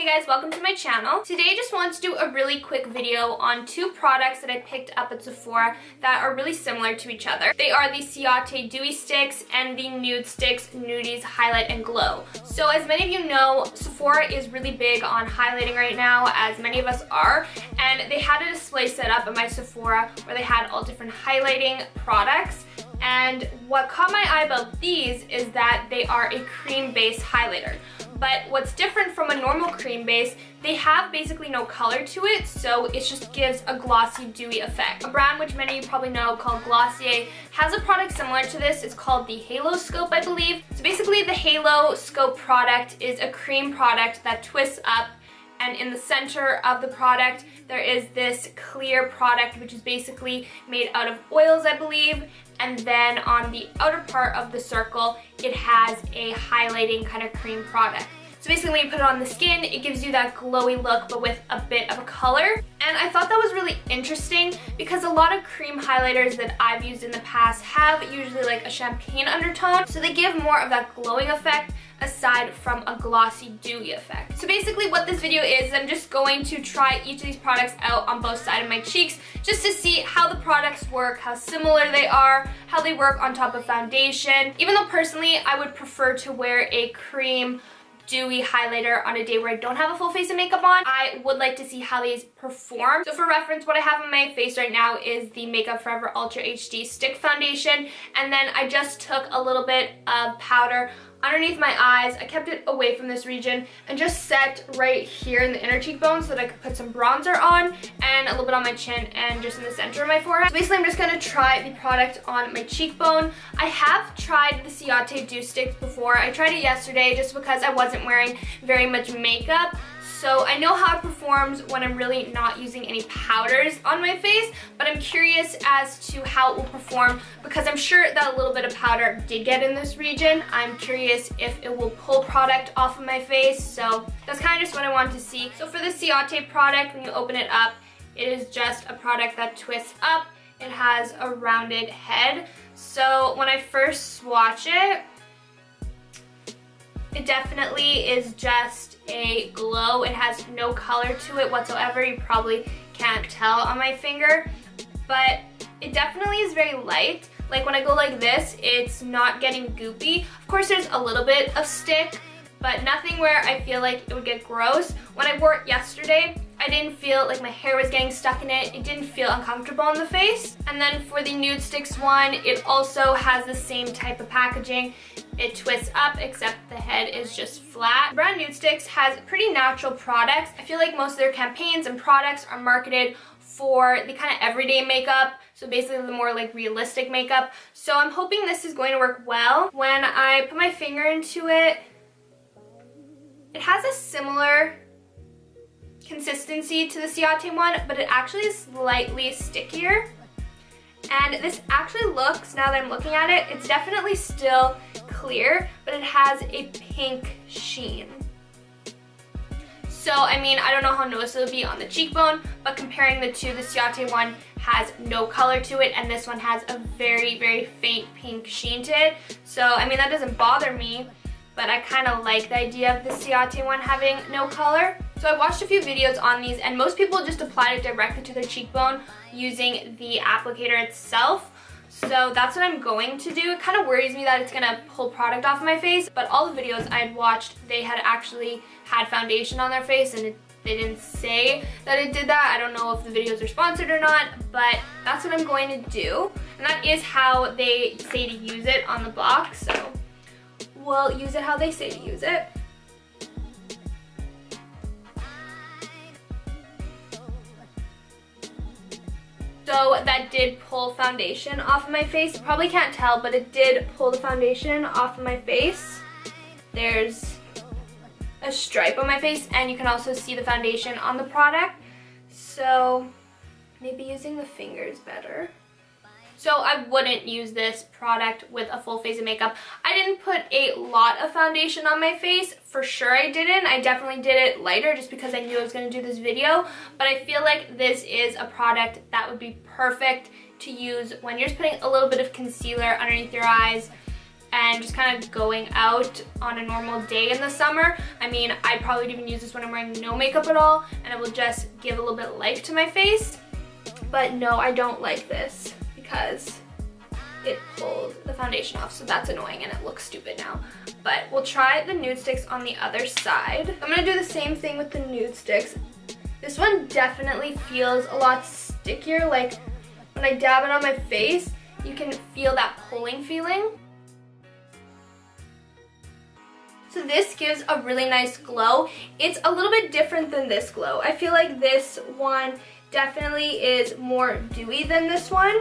guys, welcome to my channel. Today I just want to do a really quick video on two products that I picked up at Sephora that are really similar to each other. They are the Ciate Dewy Stix and the Nudestix Nudies Highlight and Glow. So as many of you know, Sephora is really big on highlighting right now, as many of us are, and they had a display set up at my Sephora where they had all different highlighting products. And what caught my eye about these is that they are a cream-based highlighter. But what's different from a normal cream base, they have basically no color to it, so it just gives a glossy, dewy effect. A brand which many of you probably know called Glossier has a product similar to this. It's called the haloscope, I believe. So basically the haloscope product is a cream product that twists up, and in the center of the product there is this clear product which is basically made out of oils, I believe, and then on the outer part of the circle it has a highlighting kind of cream product. So basically when you put it on the skin, it gives you that glowy look but with a bit of a color. And I thought that was really interesting because a lot of cream highlighters that I've used in the past have usually like a champagne undertone, so they give more of that glowing effect aside from a glossy, dewy effect. So basically what this video is, I'm just going to try each of these products out on both sides of my cheeks just to see how the products work, how similar they are, how they work on top of foundation. Even though personally I would prefer to wear a cream dewy highlighter on a day where I don't have a full face of makeup on, I would like to see how these perform. So for reference, what I have on my face right now is the Makeup Forever Ultra HD Stick Foundation, and then I just took a little bit of powder underneath my eyes. I kept it away from this region and just set right here in the inner cheekbone so that I could put some bronzer on and a little bit on my chin and just in the center of my forehead. So basically I'm just going to try the product on my cheekbone. I have tried the Ciate Dewy Stix before. I tried it yesterday just because I wasn't wearing very much makeup. So I know how it performs when I'm really not using any powders on my face, but I'm curious as to how it will perform because I'm sure that a little bit of powder did get in this region. I'm curious if it will pull product off of my face, so that's kind of just what I wanted to see. So for the Ciate product, when you open it up, it is just a product that twists up. It has a rounded head. So when I first swatch it, it definitely is just a glow. It has no color to it whatsoever. You probably can't tell on my finger, but it definitely is very light. Like when I go like this, it's not getting goopy. Of course there's a little bit of stick, but nothing where I feel like it would get gross. When I wore it yesterday, I didn't feel like my hair was getting stuck in it. It didn't feel uncomfortable on the face. And then for the Nudestix one, it also has the same type of packaging. It twists up, except the head is just flat. Brand Nudestix has pretty natural products. I feel like most of their campaigns and products are marketed for the kind of everyday makeup, so basically the more like realistic makeup. So I'm hoping this is going to work well. When I put my finger into it, it has a similar consistency to the Ciate one, but it actually is slightly stickier. And this actually looks, now that I'm looking at it, it's definitely still clear, but it has a pink sheen. So, I mean, I don't know how noticeable it would be on the cheekbone, but comparing the two, the Ciate one has no color to it, and this one has a very, very faint pink sheen to it. So, I mean, that doesn't bother me, but I kind of like the idea of the Ciate one having no color. So I watched a few videos on these, and most people just applied it directly to their cheekbone using the applicator itself. So that's what I'm going to do. It kind of worries me that it's gonna pull product off my face, but all the videos I had watched, they had actually had foundation on their face, and they didn't say that it did that. I don't know if the videos are sponsored or not, but that's what I'm going to do. And that is how they say to use it on the box, so we'll use it how they say to use it. So that did pull foundation off of my face. You probably can't tell, but it did pull the foundation off of my face. There's a stripe on my face, and you can also see the foundation on the product. So maybe using the fingers better. So I wouldn't use this product with a full face of makeup. I didn't put a lot of foundation on my face. For sure I didn't. I definitely did it lighter just because I knew I was going to do this video. But I feel like this is a product that would be perfect to use when you're just putting a little bit of concealer underneath your eyes and just kind of going out on a normal day in the summer. I mean, I probably would even use this when I'm wearing no makeup at all, and it will just give a little bit of life to my face. But no, I don't like this because it pulled the foundation off, so that's annoying and it looks stupid now. But we'll try the Nudestix on the other side. I'm gonna do the same thing with the Nudestix. This one definitely feels a lot stickier. Like when I dab it on my face, you can feel that pulling feeling. So this gives a really nice glow. It's a little bit different than this glow. I feel like this one definitely is more dewy than this one,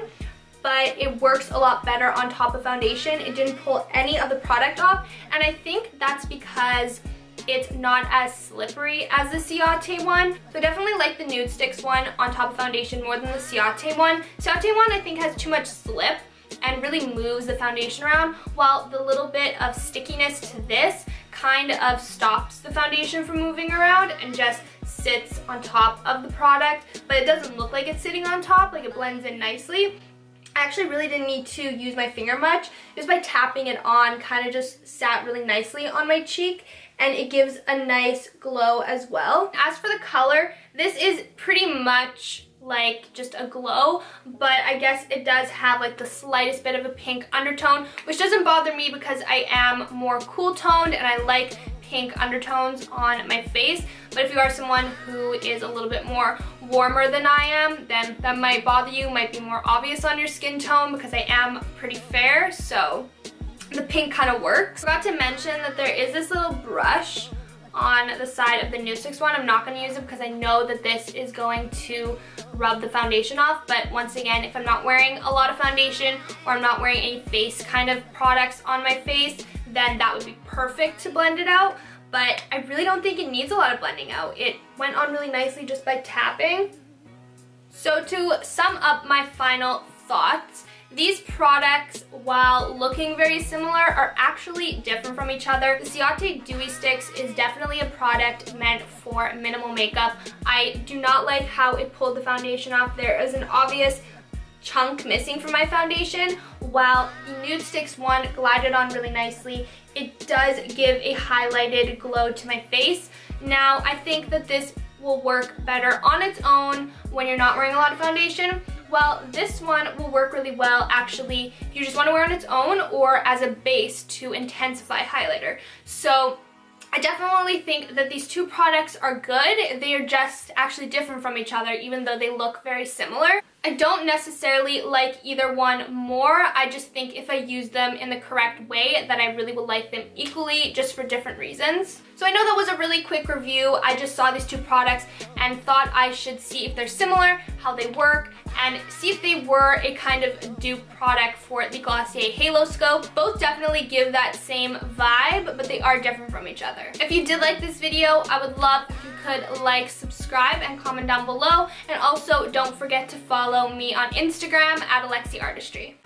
but it works a lot better on top of foundation. It didn't pull any of the product off, and I think that's because it's not as slippery as the Ciate one. So I definitely like the Nudestix one on top of foundation more than the Ciate one. Ciate one I think has too much slip and really moves the foundation around, while the little bit of stickiness to this kind of stops the foundation from moving around and just sits on top of the product, but it doesn't look like it's sitting on top, like it blends in nicely. I actually really didn't need to use my finger much. Just by tapping it on, kind of just sat really nicely on my cheek, and it gives a nice glow as well. As for the color, this is pretty much like just a glow, but I guess it does have like the slightest bit of a pink undertone, which doesn't bother me because I am more cool toned and I like pink undertones on my face. But if you are someone who is a little bit more warmer than I am, then that might bother you, might be more obvious on your skin tone because I am pretty fair, so the pink kind of works. I forgot to mention that there is this little brush on the side of the Nudestix one. I'm not going to use it because I know that this is going to rub the foundation off, but once again, if I'm not wearing a lot of foundation or I'm not wearing any face kind of products on my face, then that would be perfect to blend it out. But I really don't think it needs a lot of blending out. It went on really nicely just by tapping. So to sum up my final thoughts, these products, while looking very similar, are actually different from each other. The Ciate Dewy Stix is definitely a product meant for minimal makeup. I do not like how it pulled the foundation off. There is an obvious chunk missing from my foundation, while the Nudestix one glided on really nicely. It does give a highlighted glow to my face. Now, I think that this will work better on its own when you're not wearing a lot of foundation, while this one will work really well actually if you just want to wear on its own or as a base to intensify highlighter. So I definitely think that these two products are good. They are just actually different from each other, even though they look very similar. I don't necessarily like either one more. I just think if I use them in the correct way, that I really will like them equally, just for different reasons. So I know that was a really quick review. I just saw these two products and thought I should see if they're similar, how they work, and see if they were a kind of dupe product for the Glossier haloscope. Both definitely give that same vibe, but they are different from each other. If you did like this video, I would love if you could like, subscribe, and comment down below. And also don't forget to follow me on Instagram at Alexi Artistry.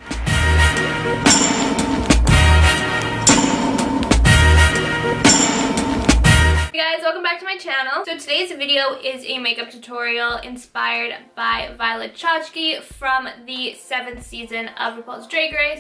Hey guys, welcome back to my channel. So today's video is a makeup tutorial inspired by Violet Chachki from the 7th season of RuPaul's Drag Race.